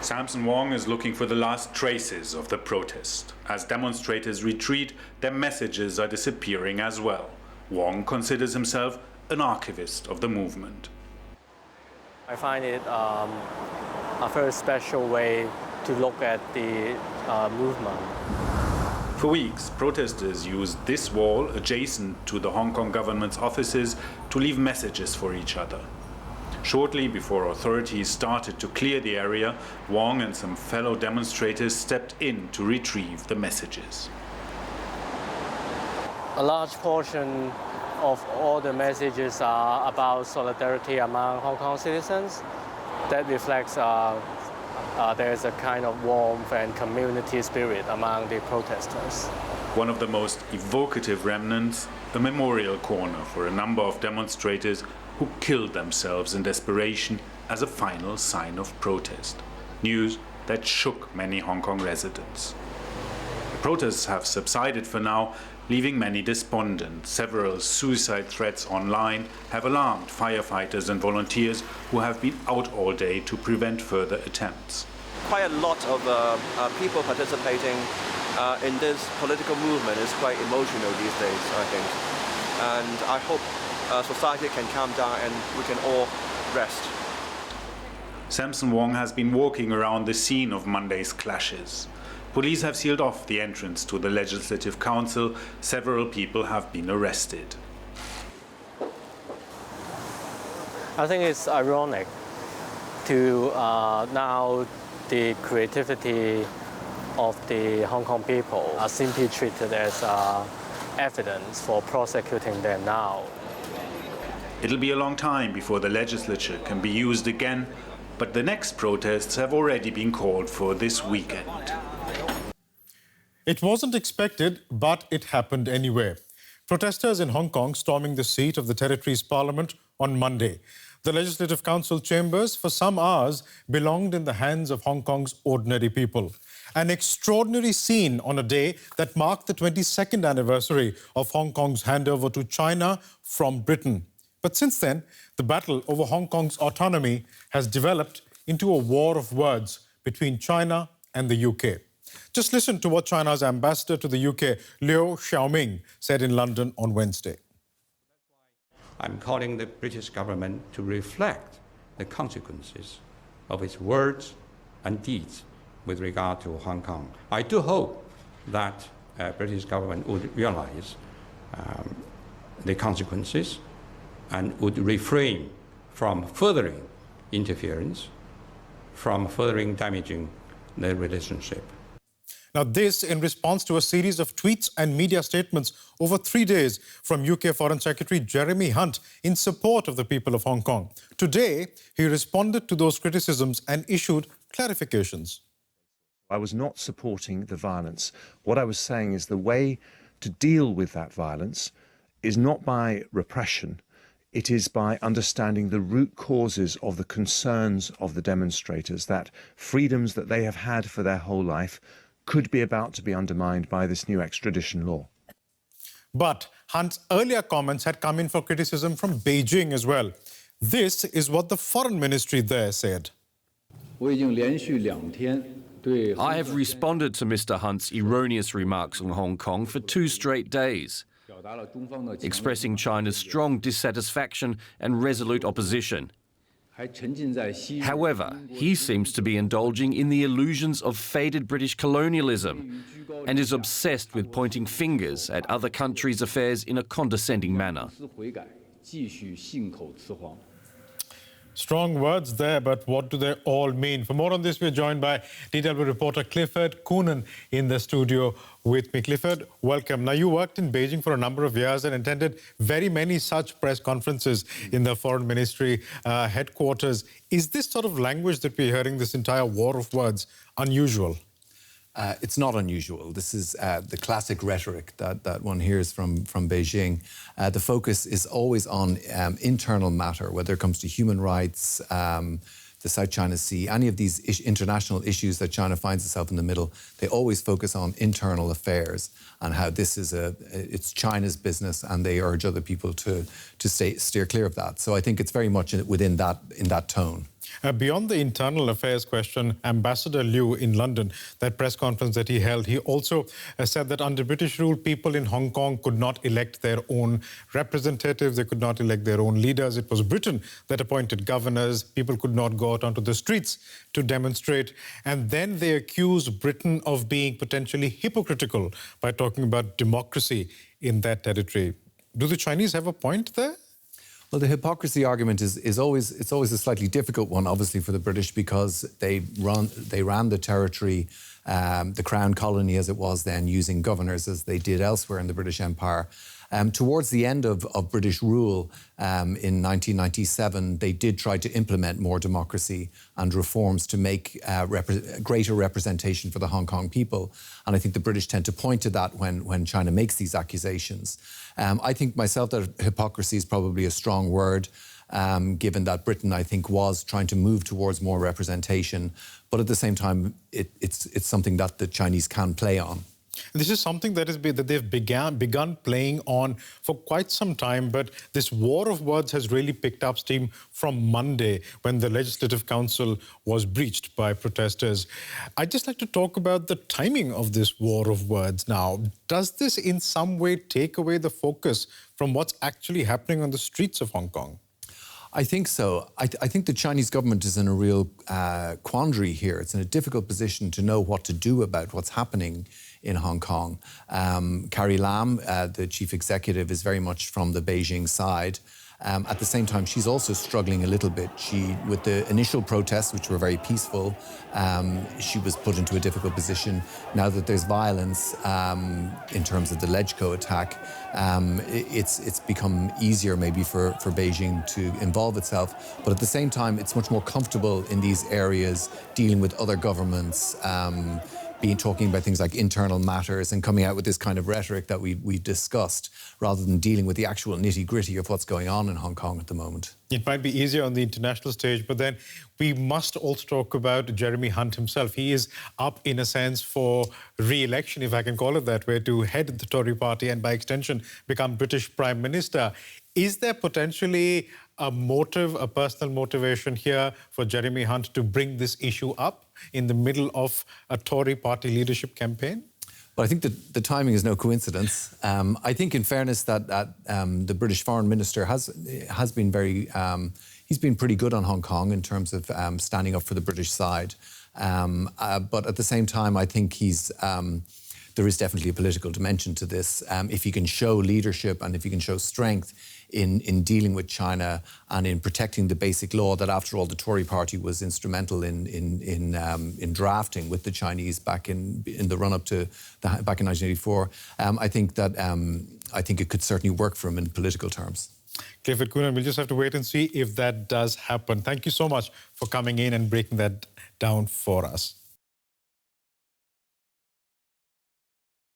Samson Wong is looking for the last traces of the protest. As demonstrators retreat, their messages are disappearing as well. Wong considers himself an archivist of the movement. I find it a very special way to look at the movement. For weeks, protesters used this wall adjacent to the Hong Kong government's offices to leave messages for each other. Shortly before authorities started to clear the area, Wong and some fellow demonstrators stepped in to retrieve the messages. A large portion of all the messages are about solidarity among Hong Kong citizens. That reflects there is a kind of warmth and community spirit among the protesters. One of the most evocative remnants, a memorial corner for a number of demonstrators who killed themselves in desperation as a final sign of protest. News that shook many Hong Kong residents. The protests have subsided for now, leaving many despondent. Several suicide threats online have alarmed firefighters and volunteers who have been out all day to prevent further attempts. Quite a lot of people participating in this political movement is quite emotional these days, I think. And I hope society can calm down and we can all rest. Samson Wong has been walking around the scene of Monday's clashes. Police have sealed off the entrance to the Legislative Council. Several people have been arrested. I think it's ironic to now the creativity of the Hong Kong people are simply treated as evidence for prosecuting them now. It'll be a long time before the legislature can be used again, but the next protests have already been called for this weekend. It wasn't expected, but it happened anyway. Protesters in Hong Kong storming the seat of the territory's parliament on Monday. The Legislative Council chambers for some hours belonged in the hands of Hong Kong's ordinary people. An extraordinary scene on a day that marked the 22nd anniversary of Hong Kong's handover to China from Britain. But since then, the battle over Hong Kong's autonomy has developed into a war of words between China and the UK. Just listen to what China's ambassador to the UK, Liu Xiaoming, said in London on Wednesday. I'm calling the British government to reflect the consequences of its words and deeds with regard to Hong Kong. I do hope that British government would realize the consequences and would refrain from furthering interference, from furthering damaging the relationship. Now this in response to a series of tweets and media statements over 3 days from UK Foreign Secretary Jeremy Hunt in support of the people of Hong Kong. Today, he responded to those criticisms and issued clarifications. I was not supporting the violence. What I was saying is the way to deal with that violence is not by repression. It is by understanding the root causes of the concerns of the demonstrators, that freedoms that they have had for their whole life could be about to be undermined by this new extradition law. But Hunt's earlier comments had come in for criticism from Beijing as well. This is what the foreign ministry there said. I have responded to Mr. Hunt's erroneous remarks on Hong Kong for 2 straight days, expressing China's strong dissatisfaction and resolute opposition. However, he seems to be indulging in the illusions of faded British colonialism and is obsessed with pointing fingers at other countries' affairs in a condescending manner. Strong words there, but what do they all mean? For more on this, we're joined by DW reporter Clifford Coonan in the studio with me. Clifford, welcome. Now, you worked in Beijing for a number of years and attended very many such press conferences in the Foreign Ministry headquarters. Is this sort of language that we're hearing, this entire war of words, unusual? It's not unusual. This is the classic rhetoric that one hears from Beijing. The focus is always on internal matter, whether it comes to human rights, the South China Sea, any of these international issues that China finds itself in the middle. They always focus on internal affairs and how this is it's China's business, and they urge other people to steer clear of that. So I think it's very much in that tone. Beyond the internal affairs question, Ambassador Liu in London, that press conference that he held, he also said that under British rule, people in Hong Kong could not elect their own representatives, they could not elect their own leaders. It was Britain that appointed governors. People could not go out onto the streets to demonstrate. And then they accused Britain of being potentially hypocritical by talking about democracy in that territory. Do the Chinese have a point there? Well, the hypocrisy argument is always a slightly difficult one, obviously, for the British, because they ran the territory, the Crown colony as it was then, using governors as they did elsewhere in the British Empire. Towards the end of British rule in 1997, they did try to implement more democracy and reforms to make greater representation for the Hong Kong people. And I think the British tend to point to that when China makes these accusations. I think myself that hypocrisy is probably a strong word, given that Britain, I think, was trying to move towards more representation. But at the same time, it's something that the Chinese can play on. This is something that they've begun playing on for quite some time, but this war of words has really picked up steam from Monday when the Legislative Council was breached by protesters. I'd just like to talk about the timing of this war of words now. Does this in some way take away the focus from what's actually happening on the streets of Hong Kong? I think so. I think the Chinese government is in a real quandary here. It's in a difficult position to know what to do about what's happening in Hong Kong. Carrie Lam, the chief executive, is very much from the Beijing side. At the same time, she's also struggling a little bit. With the initial protests, which were very peaceful, she was put into a difficult position. Now that there's violence in terms of the Legislature attack, it's become easier maybe for Beijing to involve itself. But at the same time, it's much more comfortable in these areas dealing with other governments, talking about things like internal matters and coming out with this kind of rhetoric that we discussed, rather than dealing with the actual nitty-gritty of what's going on in Hong Kong at the moment. It might be easier on the international stage, but then we must also talk about Jeremy Hunt himself. He is up, in a sense, for re-election, if I can call it that way, to head the Tory party and, by extension, become British Prime Minister. Is there potentially a motive, a personal motivation here for Jeremy Hunt to bring this issue up in the middle of a Tory party leadership campaign? Well, I think that the timing is no coincidence. I think, in fairness, that the British Foreign Minister has been he's been pretty good on Hong Kong in terms of standing up for the British side. But at the same time, I think there is definitely a political dimension to this. If he can show leadership and if he can show strength in dealing with China and in protecting the basic law that, after all, the Tory party was instrumental in drafting with the Chinese back in the run-up to back in 1984, I think it could certainly work for him in political terms. Clifford Coonan, we'll just have to wait and see if that does happen. Thank you so much for coming in and breaking that down for us.